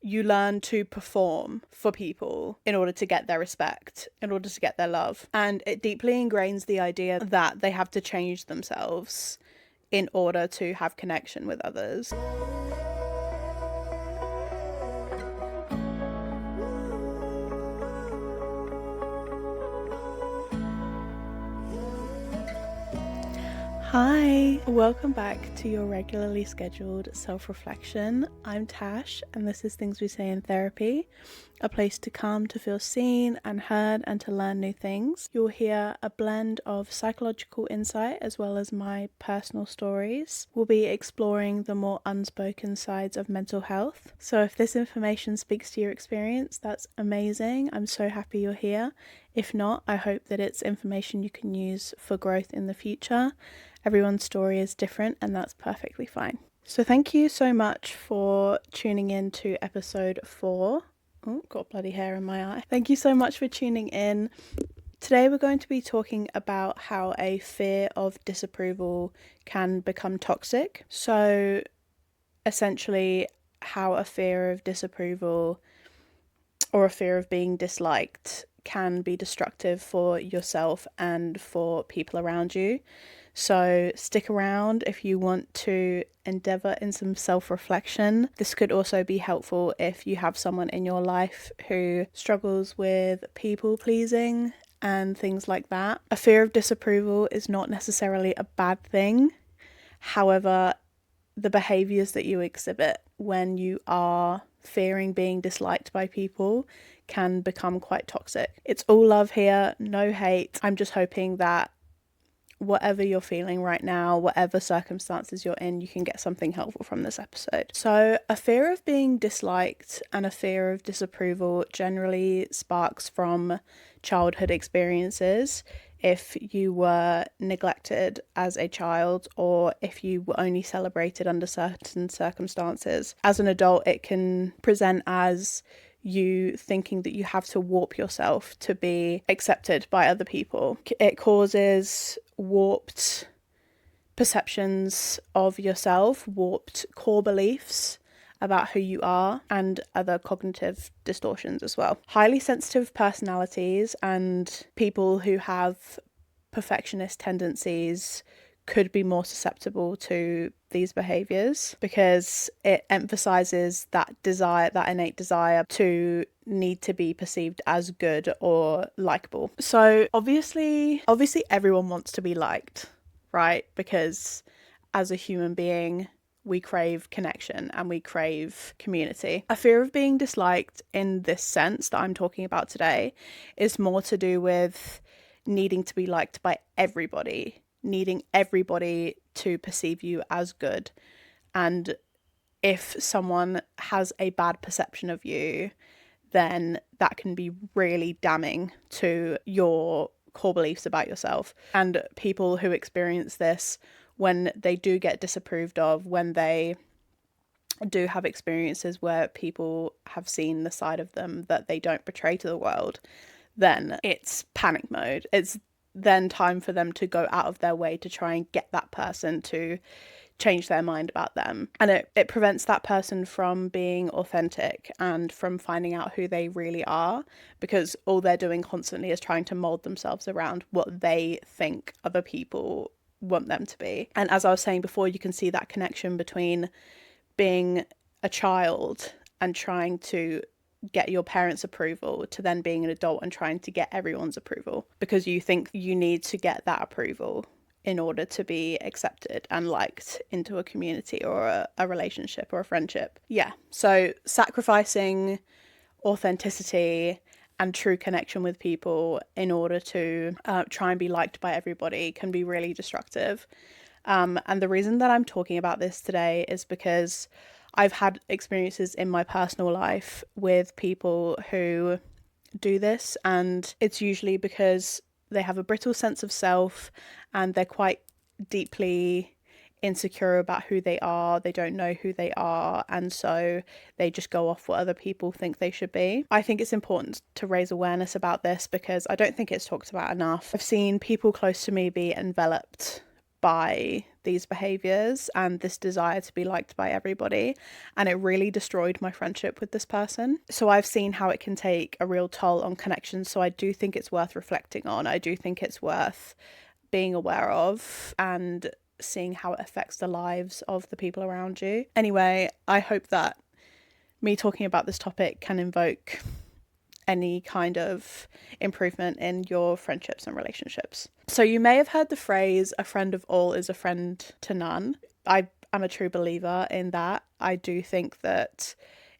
you learn to perform for people in order to get their respect, in order to get their love. And it deeply ingrains the idea that they have to change themselves in order to have connection with others. Hi, welcome back to your regularly scheduled self-reflection. I'm Tash, and this is Things We Say in Therapy, a place to come to feel seen and heard and to learn new things. You'll hear a blend of psychological insight as well as my personal stories. We'll be exploring the more unspoken sides of mental health. So if this information speaks to your experience, that's amazing. I'm so happy you're here. If not, I hope that it's information you can use for growth in the future. Everyone's story is different, and that's perfectly fine. So thank you so much for tuning in to episode 4. Oh, got bloody hair in my eye. Thank you so much for tuning in. Today we're going to be talking about how a fear of disapproval can become toxic. So essentially, how a fear of disapproval or a fear of being disliked can be destructive for yourself and for people around you. So stick around if you want to endeavour in some self-reflection. This could also be helpful if you have someone in your life who struggles with people pleasing and things like that. A fear of disapproval is not necessarily a bad thing. However, the behaviours that you exhibit when you are fearing being disliked by people can become quite toxic. It's all love here, no hate. I'm just hoping that whatever you're feeling right now, whatever circumstances you're in, you can get something helpful from this episode. So a fear of being disliked and a fear of disapproval generally sparks from childhood experiences. If you were neglected as a child, or if you were only celebrated under certain circumstances. As an adult, it can present as you thinking that you have to warp yourself to be accepted by other people. It causes warped perceptions of yourself, warped core beliefs about who you are, and other cognitive distortions as well. Highly sensitive personalities and people who have perfectionist tendencies could be more susceptible to these behaviours because it emphasises that desire, that innate desire to need to be perceived as good or likeable. So obviously everyone wants to be liked, right? Because as a human being, we crave connection and we crave community. A fear of being disliked in this sense that I'm talking about today is more to do with needing to be liked by everybody, needing everybody to perceive you as good. And if someone has a bad perception of you, then that can be really damning to your core beliefs about yourself. And people who experience this, when they do get disapproved of, when they do have experiences where people have seen the side of them that they don't portray to the world, then it's panic mode. It's then time for them to go out of their way to try and get that person to change their mind about them. And it prevents that person from being authentic and from finding out who they really are, because all they're doing constantly is trying to mold themselves around what they think other people want them to be. And as I was saying before, you can see that connection between being a child and trying to get your parents' approval to then being an adult and trying to get everyone's approval, because you think you need to get that approval in order to be accepted and liked into a community or a relationship or a friendship. Yeah, so sacrificing authenticity and true connection with people in order to try and be liked by everybody can be really destructive. And the reason that I'm talking about this today is because I've had experiences in my personal life with people who do this, and it's usually because they have a brittle sense of self and they're quite deeply insecure about who they are. They don't know who they are, and so they just go off what other people think they should be. I think it's important to raise awareness about this because I don't think it's talked about enough. I've seen people close to me be enveloped by these behaviors and this desire to be liked by everybody, and it really destroyed my friendship with this person. So I've seen how it can take a real toll on connections, so I do think it's worth reflecting on. I do think it's worth being aware of and seeing how it affects the lives of the people around you. Anyway, I hope that me talking about this topic can invoke any kind of improvement in your friendships and relationships. So you may have heard the phrase, a friend of all is a friend to none. I am a true believer in that. I do think that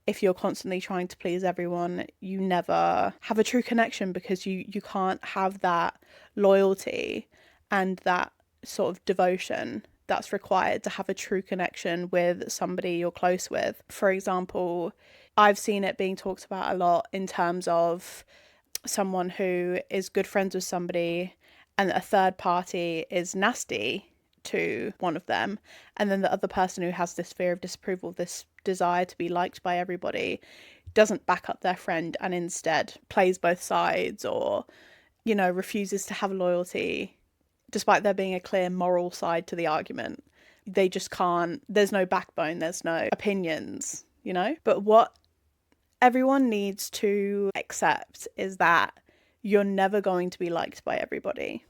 if you're constantly trying to please everyone, you never have a true connection, because you can't have that loyalty and that sort of devotion that's required to have a true connection with somebody you're close with. For example, I've seen it being talked about a lot in terms of someone who is good friends with somebody and a third party is nasty to one of them, and then the other person who has this fear of disapproval, this desire to be liked by everybody, doesn't back up their friend and instead plays both sides, or, you know, refuses to have loyalty despite there being a clear moral side to the argument. They just can't, there's no backbone, there's no opinions, you know? But what everyone needs to accept is that you're never going to be liked by everybody.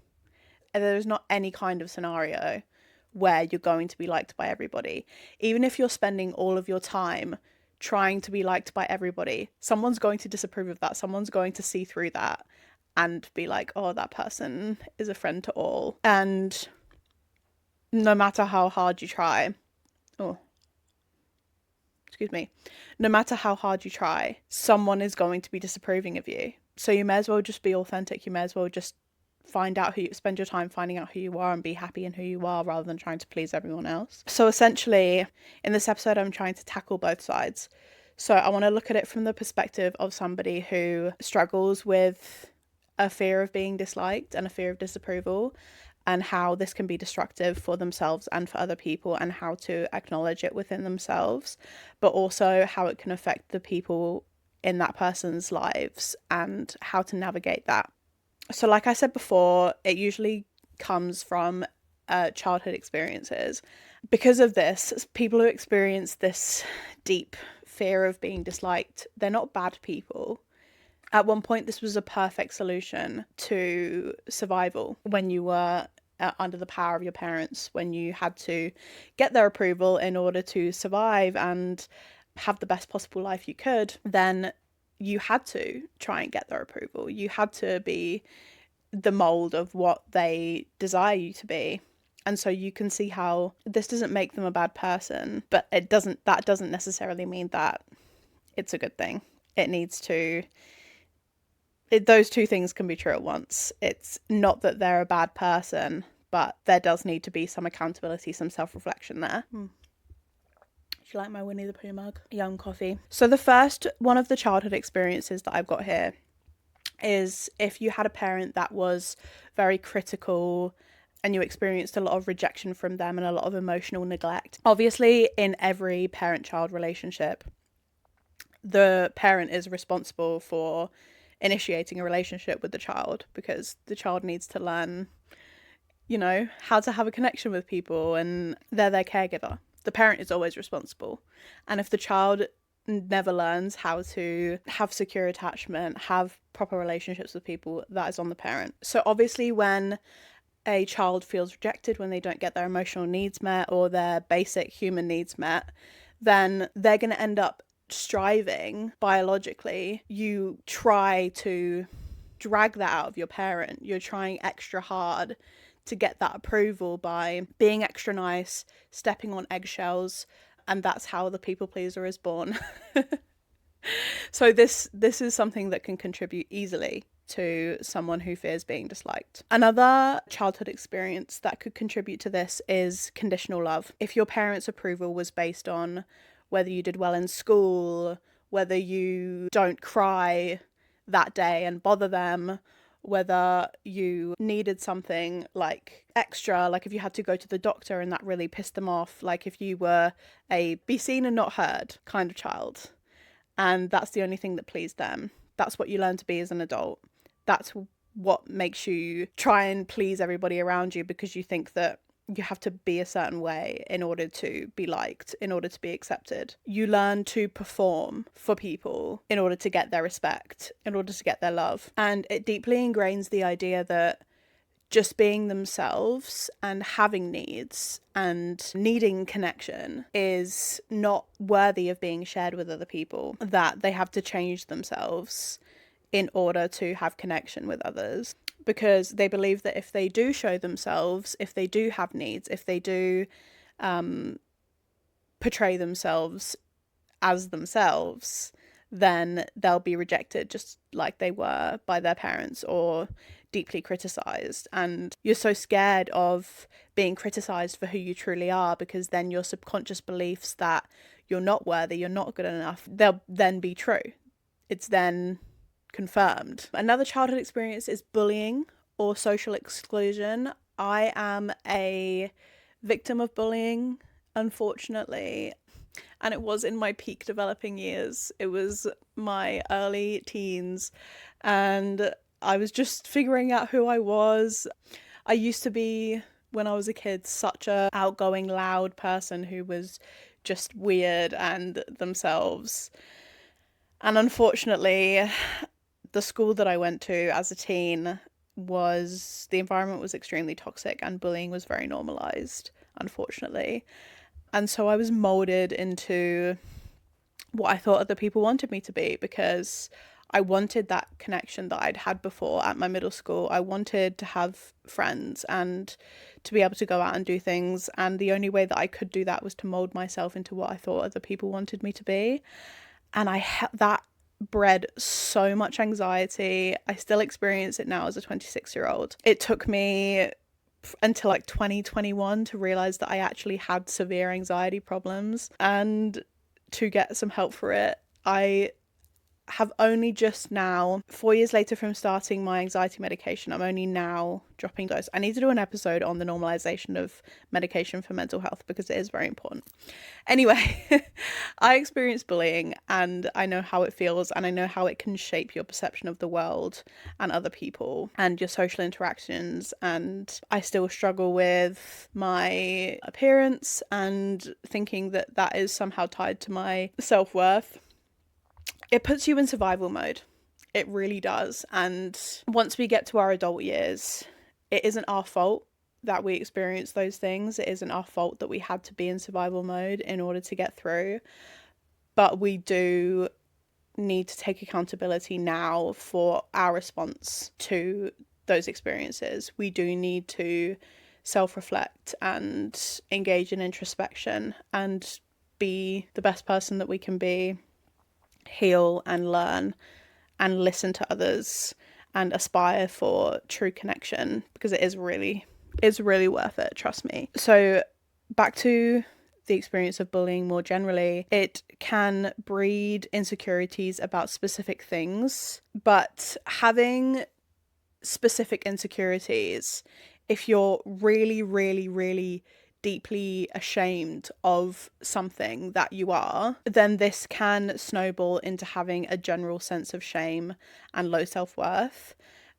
And there's not any kind of scenario where you're going to be liked by everybody. Even if you're spending all of your time trying to be liked by everybody, someone's going to disapprove of that. Someone's going to see through that and be like, oh, that person is a friend to all. And no matter how hard you try, no matter how hard you try, someone is going to be disapproving of you. So you may as well just be authentic. You may as well just spend your time finding out who you are and be happy in who you are, rather than trying to please everyone else. So essentially, in this episode, I'm trying to tackle both sides. So I want to look at it from the perspective of somebody who struggles with a fear of being disliked and a fear of disapproval, and how this can be destructive for themselves and for other people, and how to acknowledge it within themselves, but also how it can affect the people in that person's lives and how to navigate that. So like I said before, it usually comes from childhood experiences. Because of this, people who experience this deep fear of being disliked, they're not bad people. At one point, this was a perfect solution to survival when you were under the power of your parents, when you had to get their approval in order to survive and have the best possible life you could. Then you had to try and get their approval. You had to be the mold of what they desire you to be. And so you can see how this doesn't make them a bad person, but that doesn't necessarily mean that it's a good thing. Those two things can be true at once. It's not that they're a bad person, but there does need to be some accountability, some self-reflection there. Do you like my Winnie the Pooh mug? Yum coffee. So the first one of the childhood experiences that I've got here is if you had a parent that was very critical and you experienced a lot of rejection from them and a lot of emotional neglect. Obviously, in every parent-child relationship, the parent is responsible for initiating a relationship with the child, because the child needs to learn, you know, how to have a connection with people, and they're their caregiver. The parent is always responsible. And if the child never learns how to have secure attachment, have proper relationships with people, that is on the parent. So obviously when a child feels rejected, when they don't get their emotional needs met or their basic human needs met, then they're going to end up striving biologically. You try to drag that out of your parent. You're trying extra hard to get that approval by being extra nice, stepping on eggshells, and that's how the people pleaser is born. So this is something that can contribute easily to someone who fears being disliked. Another childhood experience that could contribute to this is conditional love. If your parents' approval was based on whether you did well in school, whether you don't cry that day and bother them, whether you needed something like extra, like if you had to go to the doctor and that really pissed them off, like if you were a be seen and not heard kind of child, and that's the only thing that pleased them, that's what you learn to be as an adult. That's what makes you try and please everybody around you, because you think that you have to be a certain way in order to be liked, in order to be accepted. You learn to perform for people in order to get their respect, in order to get their love. And it deeply ingrains the idea that just being themselves and having needs and needing connection is not worthy of being shared with other people, that they have to change themselves in order to have connection with others, because they believe that if they do show themselves, if they do have needs, if they do portray themselves as themselves, then they'll be rejected just like they were by their parents or deeply criticized. And you're so scared of being criticized for who you truly are, because then your subconscious beliefs that you're not worthy, you're not good enough, they'll then be true. It's then confirmed. Another childhood experience is bullying or social exclusion. I am a victim of bullying, unfortunately, and it was in my peak developing years. It was my early teens, and I was just figuring out who I was. I used to be, when I was a kid, such a outgoing, loud person who was just weird and themselves. And unfortunately, the school that I went to as a teen the environment was extremely toxic and bullying was very normalized, unfortunately. And so I was molded into what I thought other people wanted me to be, because I wanted that connection that I'd had before at my middle school. I wanted to have friends and to be able to go out and do things. And the only way that I could do that was to mold myself into what I thought other people wanted me to be. And that bred so much anxiety. I still experience it now as a 26-year-old. It took me until like 2021 to realize that I actually had severe anxiety problems and to get some help for it. I have only just now, 4 years later from starting my anxiety medication, I'm only now dropping dose. I need to do an episode on the normalization of medication for mental health because it is very important. Anyway, I experienced bullying and I know how it feels, and I know how it can shape your perception of the world and other people and your social interactions. And I still struggle with my appearance and thinking that that is somehow tied to my self-worth. It puts you in survival mode. It really does. And once we get to our adult years, it isn't our fault that we experience those things. It isn't our fault that we had to be in survival mode in order to get through. But we do need to take accountability now for our response to those experiences. We do need to self-reflect and engage in introspection and be the best person that we can be. Heal and learn and listen to others and aspire for true connection, because it's really worth it, trust me. So back to the experience of bullying more generally, it can breed insecurities about specific things, but having specific insecurities, if you're really deeply ashamed of something that you are, then this can snowball into having a general sense of shame and low self-worth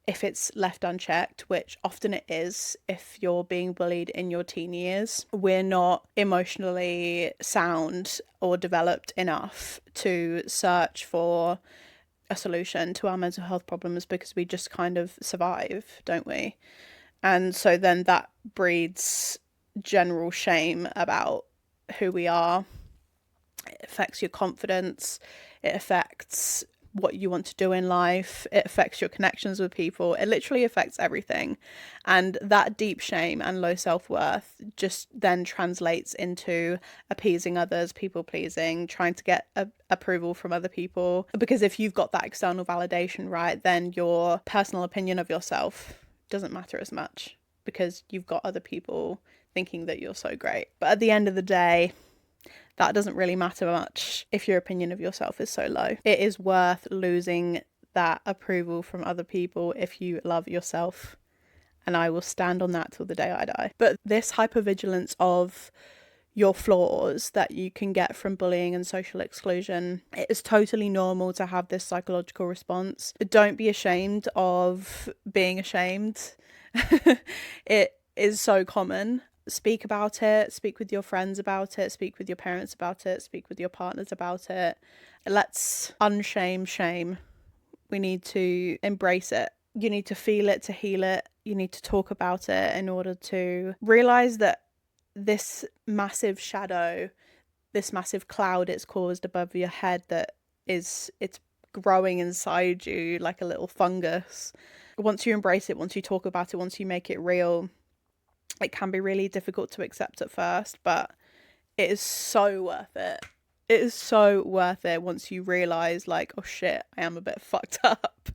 if it's left unchecked, which often it is if you're being bullied in your teen years. We're not emotionally sound or developed enough to search for a solution to our mental health problems because we just kind of survive, don't we? And so then that breeds general shame about who we are. It affects your confidence, it affects what you want to do in life, it affects your connections with people, it literally affects everything. And that deep shame and low self-worth just then translates into appeasing others, people pleasing, trying to get approval from other people, because if you've got that external validation, right, then your personal opinion of yourself doesn't matter as much because you've got other people thinking that you're so great. But at the end of the day, that doesn't really matter much if your opinion of yourself is so low. It is worth losing that approval from other people if you love yourself. And I will stand on that till the day I die. But this hypervigilance of your flaws that you can get from bullying and social exclusion, it is totally normal to have this psychological response. Don't be ashamed of being ashamed. It is so common. Speak about it, speak with your friends about it, speak with your parents about it, speak with your partners about it. Let's unshame shame. We need to embrace it. You need to feel it to heal it. You need to talk about it in order to realize that this massive shadow, this massive cloud it's caused above your head, that it's growing inside you like a little fungus. Once you embrace it, once you talk about it, once you make it real, it can be really difficult to accept at first, but it is so worth it. It is so worth it once you realize, like, oh shit, I am a bit fucked up,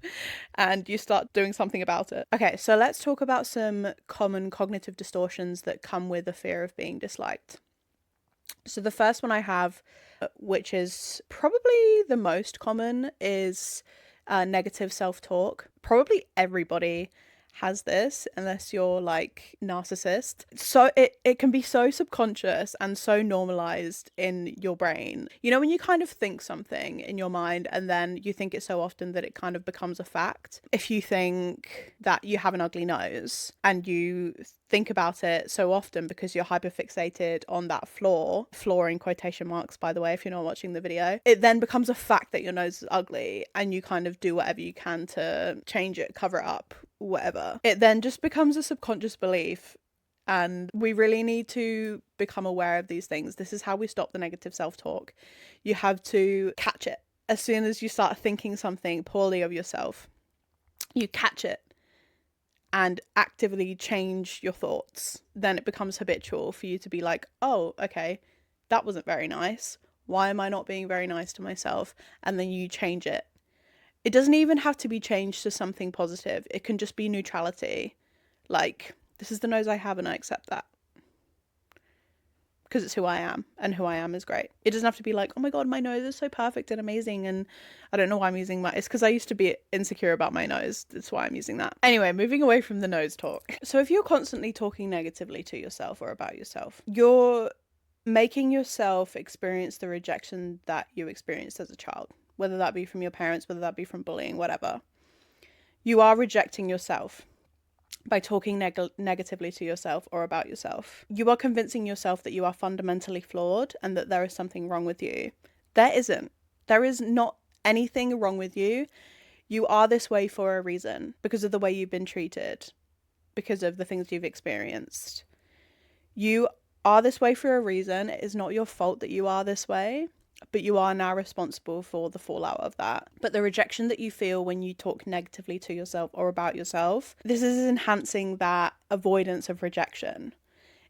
and you start doing something about it. Okay, so let's talk about some common cognitive distortions that come with the fear of being disliked. So the first one I have, which is probably the most common, is negative self-talk. Probably everybody has this, unless you're like narcissist. So it can be so subconscious and so normalized in your brain. You know, when you kind of think something in your mind and then you think it so often that it kind of becomes a fact. If you think that you have an ugly nose and you think about it so often because you're hyperfixated on that flaw in quotation marks, by the way, if you're not watching the video, it then becomes a fact that your nose is ugly, and you kind of do whatever you can to change it, cover it up, whatever. It then just becomes a subconscious belief, and we really need to become aware of these things. This is how we stop the negative self-talk. You have to catch it. As soon as you start thinking something poorly of yourself, you catch it and actively change your thoughts. Then it becomes habitual for you to be like, oh, okay, that wasn't very nice. Why am I not being very nice to myself? And then you change it. It doesn't even have to be changed to something positive. It can just be neutrality. Like, this is the nose I have and I accept that. Because it's who I am, and who I am is great. It doesn't have to be like, oh my god, my nose is so perfect and amazing, and I don't know why I'm using my... It's because I used to be insecure about my nose. That's why I'm using that. Anyway, moving away from the nose talk. So if you're constantly talking negatively to yourself or about yourself, you're making yourself experience the rejection that you experienced as a child, whether that be from your parents, whether that be from bullying, whatever. You are rejecting yourself by talking negatively to yourself or about yourself. You are convincing yourself that you are fundamentally flawed and that there is something wrong with you. There isn't. There is not anything wrong with you. You are this way for a reason, because of the way you've been treated, because of the things you've experienced. You are this way for a reason. It is not your fault that you are this way, but you are now responsible for the fallout of that. But the rejection that you feel when you talk negatively to yourself or about yourself, this is enhancing that avoidance of rejection.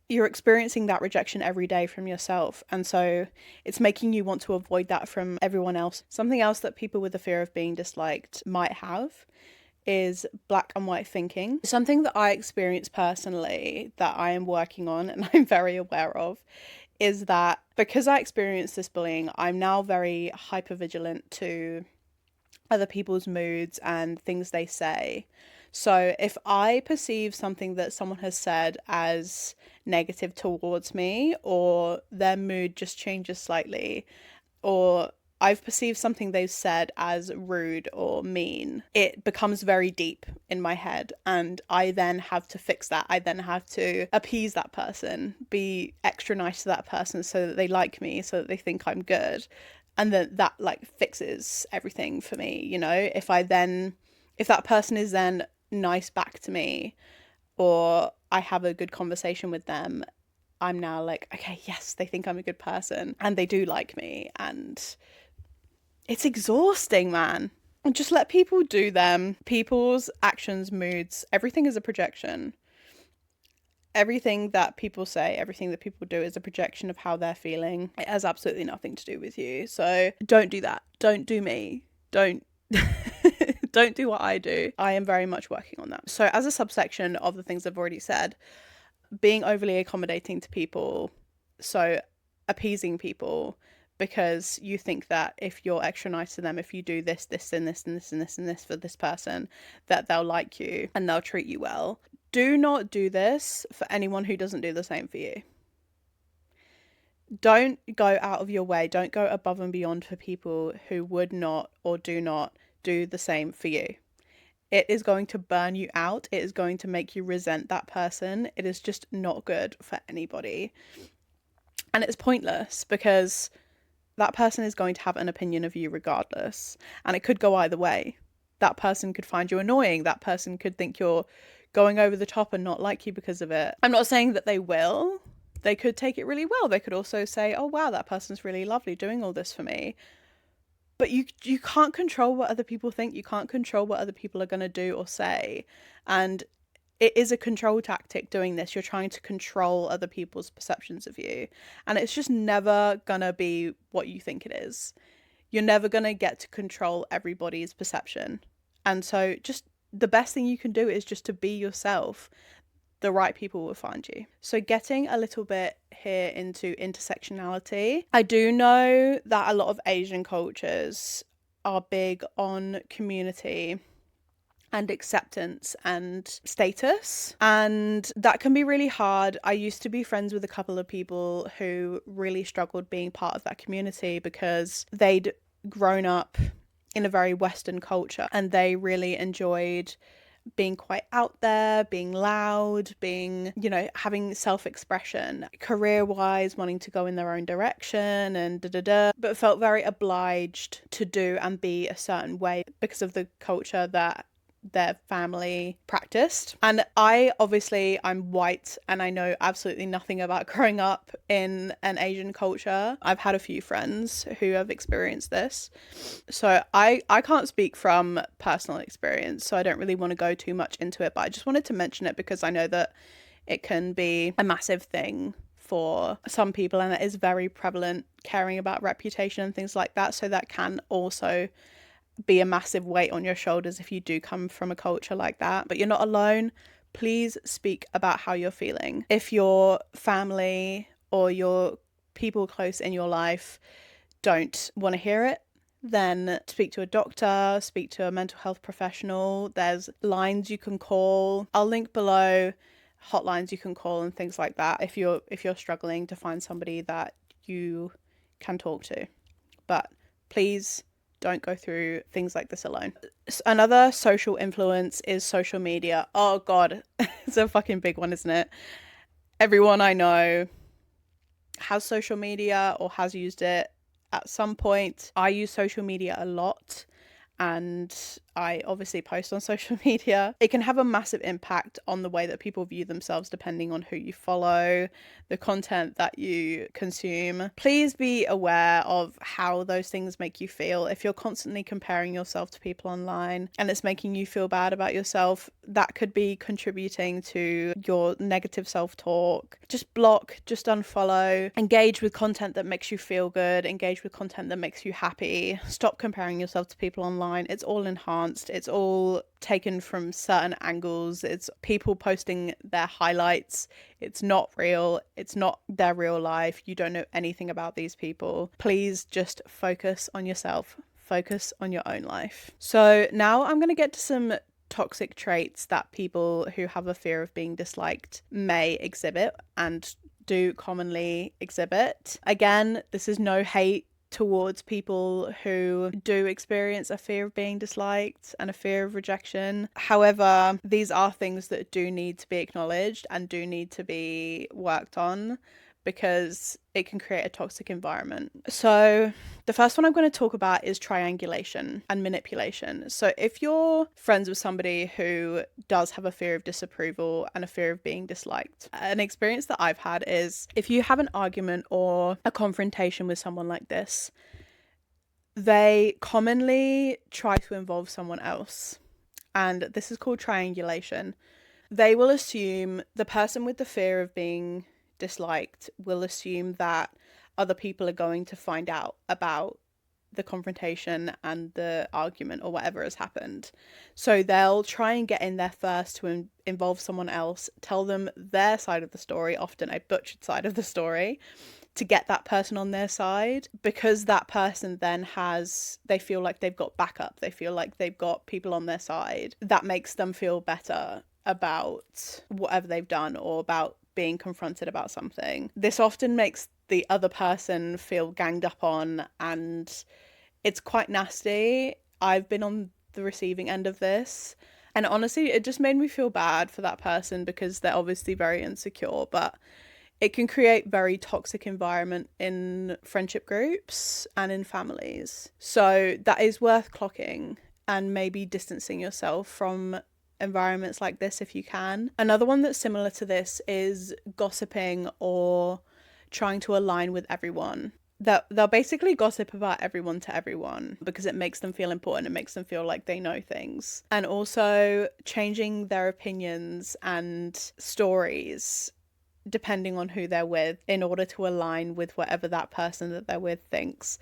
You're experiencing that rejection every day from yourself, and so it's making you want to avoid that from everyone else. Something else that people with the fear of being disliked might have is black and white thinking. Something that I experience personally that I am working on and I'm very aware of is that because I experienced this bullying, I'm now very hypervigilant to other people's moods and things they say. So if I perceive something that someone has said as negative towards me, or their mood just changes slightly, or I've perceived something they've said as rude or mean, it becomes very deep in my head, and I then have to fix that. I then have to appease that person, be extra nice to that person so that they like me, so that they think I'm good. And then that like fixes everything for me, you know? If that person is then nice back to me, or I have a good conversation with them, I'm now like, okay, yes, they think I'm a good person and they do like me. And it's exhausting, man. And just let people do them. People's actions, moods, everything is a projection. Everything that people say, everything that people do is a projection of how they're feeling. It has absolutely nothing to do with you. So don't do that. Don't do me. Don't don't do what I do. I am very much working on that. So as a subsection of the things I've already said, being overly accommodating to people, so appeasing people, because you think that if you're extra nice to them, if you do this, this, and this, and this, and this, and this for this person, that they'll like you and they'll treat you well. Do not do this for anyone who doesn't do the same for you. Don't go out of your way. Don't go above and beyond for people who would not or do not do the same for you. it is going to burn you out. It is going to make you resent that person. It is just not good for anybody. And it's pointless because that person is going to have an opinion of you regardless. And it could go either way. That person could find you annoying. That person could think you're going over the top and not like you because of it. I'm not saying that they will. They could take it really well. They could also say, oh, wow, that person's really lovely doing all this for me. But you can't control what other people think. You can't control what other people are going to do or say. And it is a control tactic doing this. You're trying to control other people's perceptions of you. And it's just never going to be what you think it is. You're never going to get to control everybody's perception. And so just the best thing you can do is just to be yourself. The right people will find you. So getting a little bit here into intersectionality. I do know that a lot of Asian cultures are big on community and acceptance and status, and that can be really hard. I used to be friends with a couple of people who really struggled being part of that community because they'd grown up in a very Western culture and they really enjoyed being quite out there, being loud, being, having self-expression, career-wise, wanting to go in their own direction and but felt very obliged to do and be a certain way because of the culture that their family practiced. And I'm white and I know absolutely nothing about growing up in an Asian culture. I've had a few friends who have experienced this, so I can't speak from personal experience, so I don't really want to go too much into it, but I just wanted to mention it because I know that it can be a massive thing for some people and it is very prevalent, caring about reputation and things like that. So that can also be a massive weight on your shoulders if you do come from a culture like that. But you're not alone. Please speak about how you're feeling. If your family or your people close in your life don't want to hear it, then speak to a doctor, speak to a mental health professional. There's lines you can call. I'll link below hotlines you can call and things like that if you're struggling to find somebody that you can talk to. But please don't go through things like this alone. Another social influence is social media. Oh God, it's a fucking big one, isn't it? Everyone I know has social media or has used it at some point. I use social media a lot and I obviously post on social media. It can have a massive impact on the way that people view themselves depending on who you follow, the content that you consume. Please be aware of how those things make you feel. If you're constantly comparing yourself to people online and it's making you feel bad about yourself, that could be contributing to your negative self-talk. Just block, just unfollow, engage with content that makes you feel good, engage with content that makes you happy. Stop comparing yourself to people online. It's all enhanced. It's all taken from certain angles. It's people posting their highlights. It's not real. It's not their real life. You don't know anything about these people. Please just focus on yourself. Focus on your own life. So now I'm going to get to some toxic traits that people who have a fear of being disliked may exhibit and do commonly exhibit. Again, this is no hate towards people who do experience a fear of being disliked and a fear of rejection. However, these are things that do need to be acknowledged and do need to be worked on because it can create a toxic environment. So the first one I'm going to talk about is triangulation and manipulation. So if you're friends with somebody who does have a fear of disapproval and a fear of being disliked, an experience that I've had is if you have an argument or a confrontation with someone like this, they commonly try to involve someone else. And this is called triangulation. They will assume the person with the fear of being disliked will assume that other people are going to find out about the confrontation and the argument or whatever has happened. So they'll try and get in there first to involve someone else, tell them their side of the story, often a butchered side of the story, to get that person on their side, because that person then they feel like they've got backup, they feel like they've got people on their side. That makes them feel better about whatever they've done or about being confronted about something. This often makes the other person feel ganged up on, and it's quite nasty. I've been on the receiving end of this, And honestly, it just made me feel bad for that person because they're obviously very insecure, but it can create very toxic environment in friendship groups and in families. So that is worth clocking and maybe distancing yourself from environments like this if you can. Another one that's similar to this is gossiping or trying to align with everyone. They'll basically gossip about everyone to everyone because it makes them feel important. It makes them feel like they know things. And also changing their opinions and stories depending on who they're with in order to align with whatever that person that they're with thinks.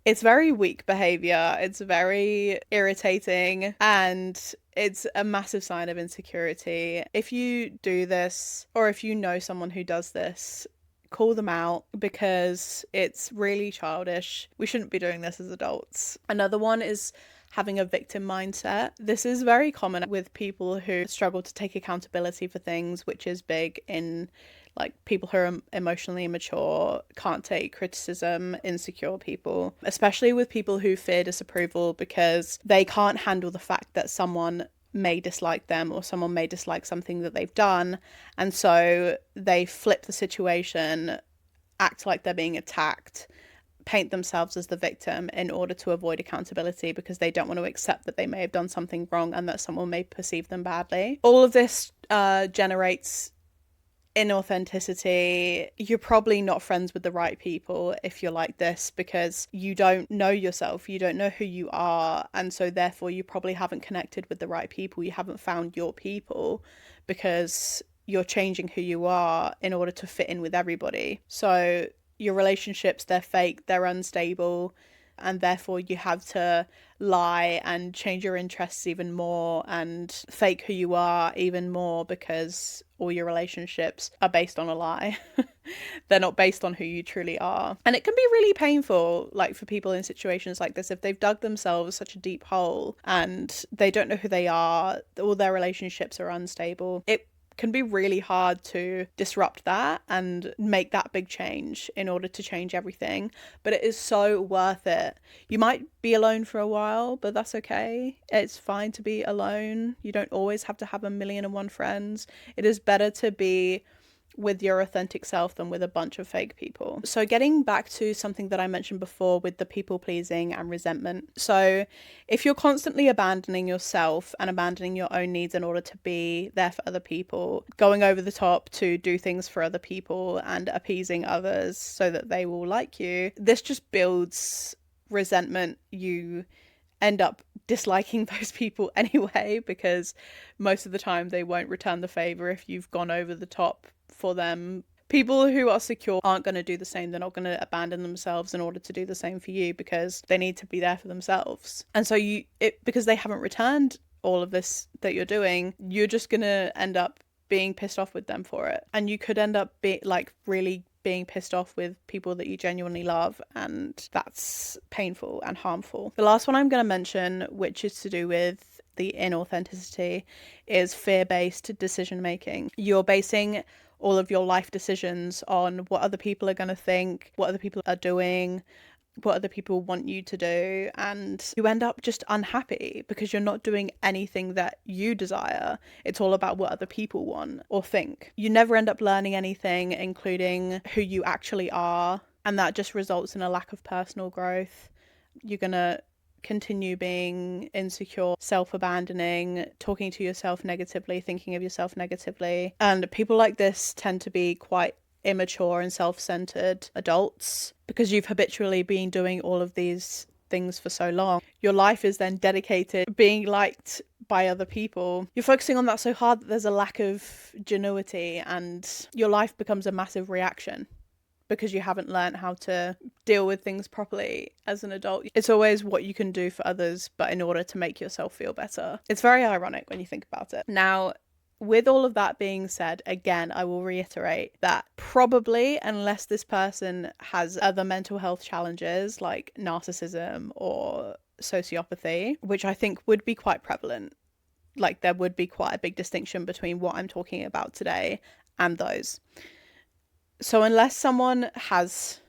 It's very weak behavior. It's very irritating, and it's a massive sign of insecurity. If you do this, or if you know someone who does this, call them out because it's really childish. We shouldn't be doing this as adults. Another one is having a victim mindset. This is very common with people who struggle to take accountability for things, which is big in like people who are emotionally immature, can't take criticism, insecure people, especially with people who fear disapproval because they can't handle the fact that someone may dislike them or someone may dislike something that they've done. And so they flip the situation, act like they're being attacked, paint themselves as the victim in order to avoid accountability because they don't want to accept that they may have done something wrong and that someone may perceive them badly. All of this generates inauthenticity. You're probably not friends with the right people if you're like this because you don't know yourself, you don't know who you are, and so therefore you probably haven't connected with the right people. You haven't found your people because you're changing who you are in order to fit in with everybody. So your relationships, they're fake, they're unstable, and therefore you have to lie and change your interests even more and fake who you are even more because all your relationships are based on a lie. They're not based on who you truly are. And it can be really painful, like for people in situations like this, if they've dug themselves such a deep hole and they don't know who they are, all their relationships are unstable. It can be really hard to disrupt that and make that big change in order to change everything, but it is so worth it. You might be alone for a while, but that's okay. It's fine to be alone. You don't always have to have 1,000,001 friends. It is better to be with your authentic self than with a bunch of fake people. So getting back to something that I mentioned before with the people pleasing and resentment. So if you're constantly abandoning yourself and abandoning your own needs in order to be there for other people, going over the top to do things for other people and appeasing others so that they will like you, this just builds resentment. You end up disliking those people anyway because most of the time they won't return the favor if you've gone over the top for them. People who are secure aren't going to do the same. They're not going to abandon themselves in order to do the same for you because they need to be there for themselves. And so because they haven't returned all of this that you're doing, you're just going to end up being pissed off with them for it. And you could end up really being pissed off with people that you genuinely love, and that's painful and harmful. The last one I'm going to mention, which is to do with the inauthenticity, is fear-based decision making. You're basing all of your life decisions on what other people are going to think, what other people are doing, what other people want you to do, and you end up just unhappy because you're not doing anything that you desire. It's all about what other people want or think. You never end up learning anything, including who you actually are, and that just results in a lack of personal growth. You're gonna continue being insecure, self-abandoning, talking to yourself negatively, thinking of yourself negatively. And people like this tend to be quite immature and self-centered adults because you've habitually been doing all of these things for so long. Your life is then dedicated to being liked by other people. You're focusing on that so hard that there's a lack of genuity, and your life becomes a massive reaction because you haven't learned how to deal with things properly as an adult. It's always what you can do for others, but in order to make yourself feel better. It's very ironic when you think about it. Now, with all of that being said, again, I will reiterate that probably, unless this person has other mental health challenges like narcissism or sociopathy, which I think would be quite prevalent, like there would be quite a big distinction between what I'm talking about today and those. So unless someone has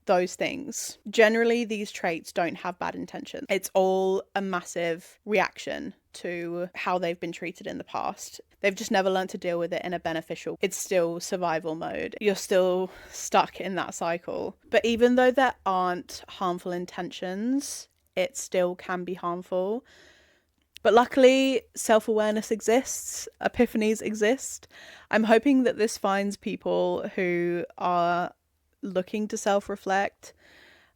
those things. Generally, these traits don't have bad intention. It's all a massive reaction to how they've been treated in the past. They've just never learned to deal with it in a beneficial. It's still survival mode. You're still stuck in that cycle. But even though there aren't harmful intentions, it still can be harmful. But luckily, self-awareness exists, epiphanies exist. I'm hoping that this finds people who are looking to self-reflect.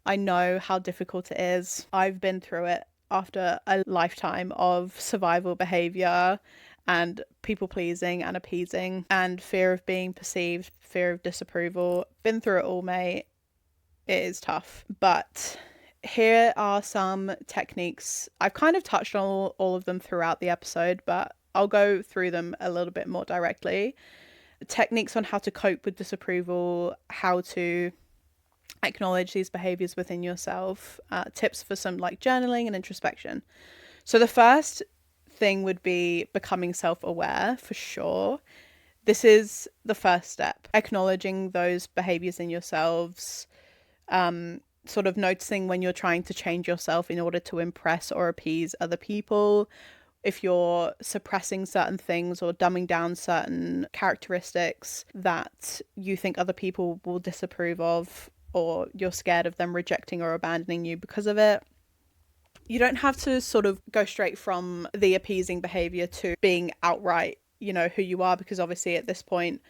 I know how difficult it is. I've been through it after a lifetime of survival behavior and people pleasing and appeasing and fear of being perceived, fear of disapproval. Been through it all, mate. It is tough. But here are some techniques. I've kind of touched on all of them throughout the episode, but I'll go through them a little bit more directly. Techniques on how to cope with disapproval, how to acknowledge these behaviors within yourself, tips for some like journaling and introspection. So the first thing would be becoming self-aware, for sure. This is the first step, acknowledging those behaviors in yourselves, sort of noticing when you're trying to change yourself in order to impress or appease other people, if you're suppressing certain things or dumbing down certain characteristics that you think other people will disapprove of, or you're scared of them rejecting or abandoning you because of it. You don't have to sort of go straight from the appeasing behavior to being outright, who you are, because obviously at this point,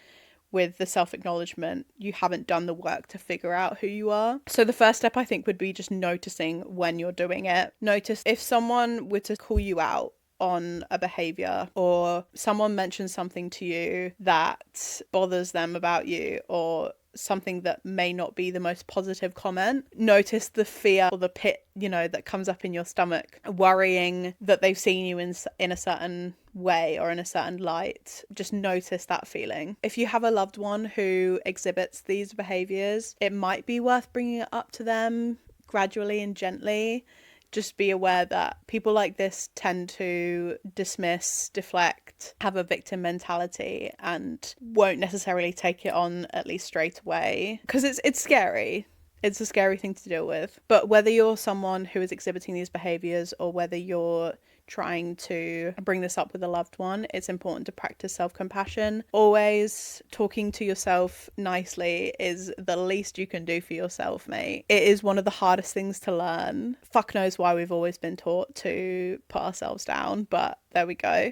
with the self-acknowledgement, you haven't done the work to figure out who you are. So the first step, I think, would be just noticing when you're doing it. Notice if someone were to call you out on a behavior, or someone mentions something to you that bothers them about you, or something that may not be the most positive comment. Notice the fear or the pit, that comes up in your stomach, worrying that they've seen you in a certain way or in a certain light. Just notice that feeling. If you have a loved one who exhibits these behaviors, it might be worth bringing it up to them gradually and gently. Just be aware that people like this tend to dismiss, deflect, have a victim mentality, and won't necessarily take it on, at least straight away, because it's scary. It's a scary thing to deal with. But whether you're someone who is exhibiting these behaviors or whether you're trying to bring this up with a loved one, it's important to practice self-compassion. Always talking to yourself nicely is the least you can do for yourself, mate. It is one of the hardest things to learn. Fuck knows why we've always been taught to put ourselves down, but there we go.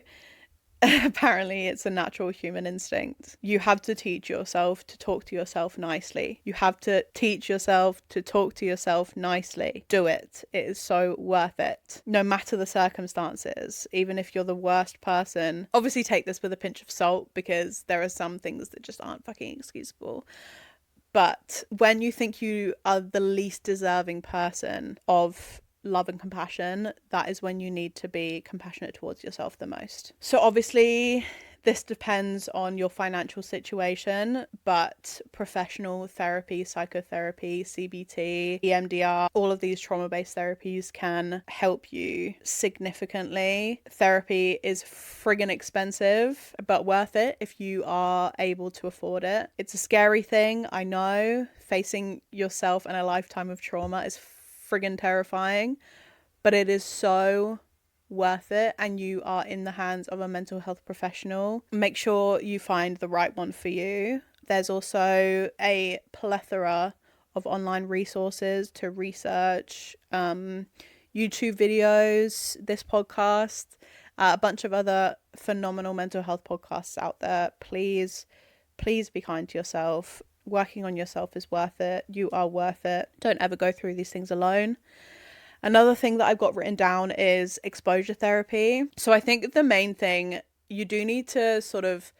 Apparently it's a natural human instinct. You have to teach yourself to talk to yourself nicely. You have to teach yourself to talk to yourself nicely. Do it. It is so worth it. No matter the circumstances, even if you're the worst person. Obviously take this with a pinch of salt, because there are some things that just aren't fucking excusable. But when you think you are the least deserving person of love and compassion, that is when you need to be compassionate towards yourself the most. So obviously this depends on your financial situation, but professional therapy, psychotherapy, CBT, EMDR, all of these trauma-based therapies can help you significantly. Therapy is friggin' expensive, but worth it if you are able to afford it. It's a scary thing, I know. Facing yourself and a lifetime of trauma is friggin' terrifying, but it is so worth it, and you are in the hands of a mental health professional. Make sure you find the right one for you. There's also a plethora of online resources to research, YouTube videos, this podcast, a bunch of other phenomenal mental health podcasts out there. Please be kind to yourself. Working on yourself is worth it. You are worth it. Don't ever go through these things alone. Another thing that I've got written down is exposure therapy. So I think the main thing, you do need to sort of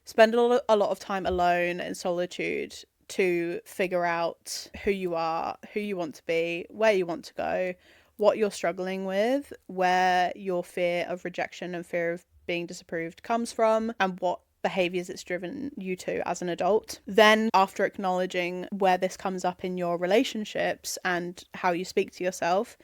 spend a lot of time alone in solitude to figure out who you are, who you want to be, where you want to go, what you're struggling with, where your fear of rejection and fear of being disapproved comes from, and what behaviors it's driven you to as an adult. Then after acknowledging where this comes up in your relationships and how you speak to yourself,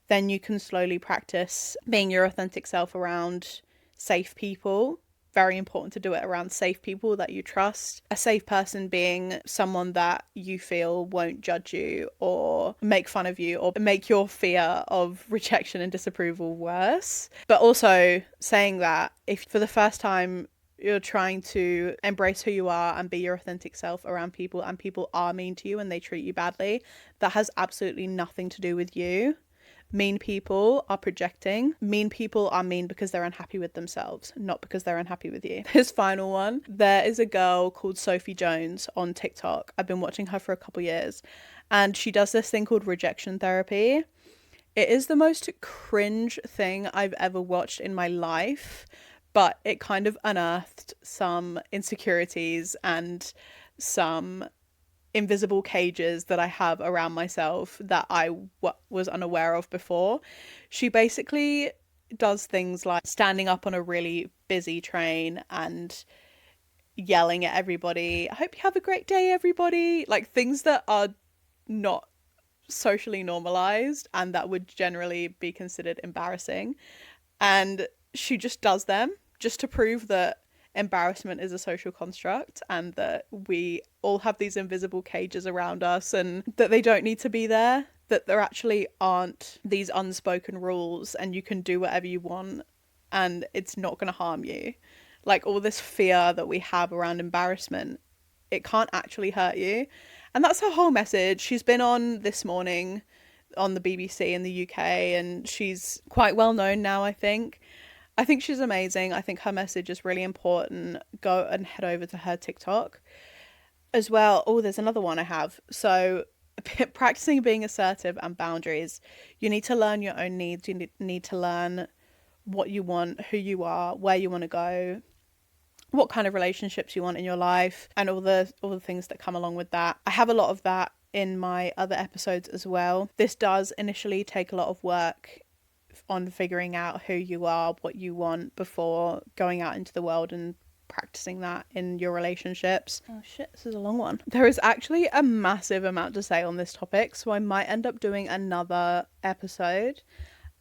then you can slowly practice being your authentic self around safe people very important to do it around safe people that you trust. A safe person being someone that you feel won't judge you or make fun of you or make your fear of rejection and disapproval worse. But also saying that if for the first time you're trying to embrace who you are and be your authentic self around people, and people are mean to you and they treat you badly, that has absolutely nothing to do with you. Mean people are projecting. Mean people are mean because they're unhappy with themselves, not because they're unhappy with you. This final one, there is a girl called Sophie Jones on TikTok. I've been watching her for a couple years, and she does this thing called rejection therapy. It is the most cringe thing I've ever watched in my life, but it kind of unearthed some insecurities and some invisible cages that I have around myself that I was unaware of before. She basically does things like standing up on a really busy train and yelling at everybody, "I hope you have a great day, everybody." Like things that are not socially normalized and that would generally be considered embarrassing. And she just does them just to prove that embarrassment is a social construct and that we all have these invisible cages around us and that they don't need to be there, that there actually aren't these unspoken rules and you can do whatever you want and it's not going to harm you. Like all this fear that we have around embarrassment, it can't actually hurt you. And that's her whole message. She's been on This Morning on the BBC in the UK and she's quite well known now, I think. I think she's amazing. I think her message is really important. Go and head over to her TikTok as well. Oh, there's another one I have. So practicing being assertive and boundaries. You need to learn your own needs. You need to learn what you want, who you are, where you want to go, what kind of relationships you want in your life, and all the things that come along with that. I have a lot of that in my other episodes as well. This does initially take a lot of work on figuring out who you are, what you want, before going out into the world and practicing that in your relationships. Oh shit, this is a long one. There is actually a massive amount to say on this topic, so I might end up doing another episode.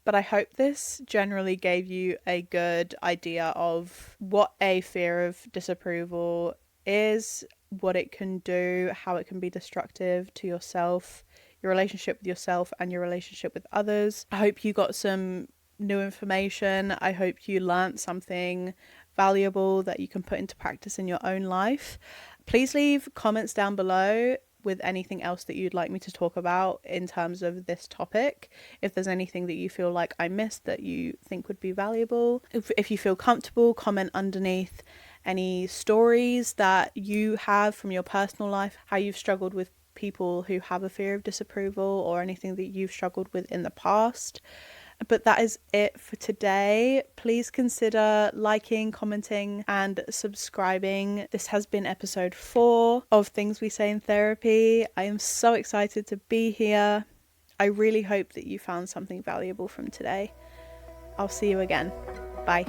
But I hope this generally gave you a good idea of what a fear of disapproval is, what it can do, how it can be destructive to yourself, your relationship with yourself and your relationship with others. I hope you got some new information. I hope you learned something valuable that you can put into practice in your own life. Please leave comments down below with anything else that you'd like me to talk about in terms of this topic. If there's anything that you feel like I missed that you think would be valuable. If you feel comfortable, comment underneath any stories that you have from your personal life, how you've struggled with people who have a fear of disapproval, or anything that you've struggled with in the past. But that is it for today. Please consider liking, commenting and subscribing. This has been episode 4 of Things We Say in Therapy. I am so excited to be here. I really hope that you found something valuable from today. I'll see you again. Bye.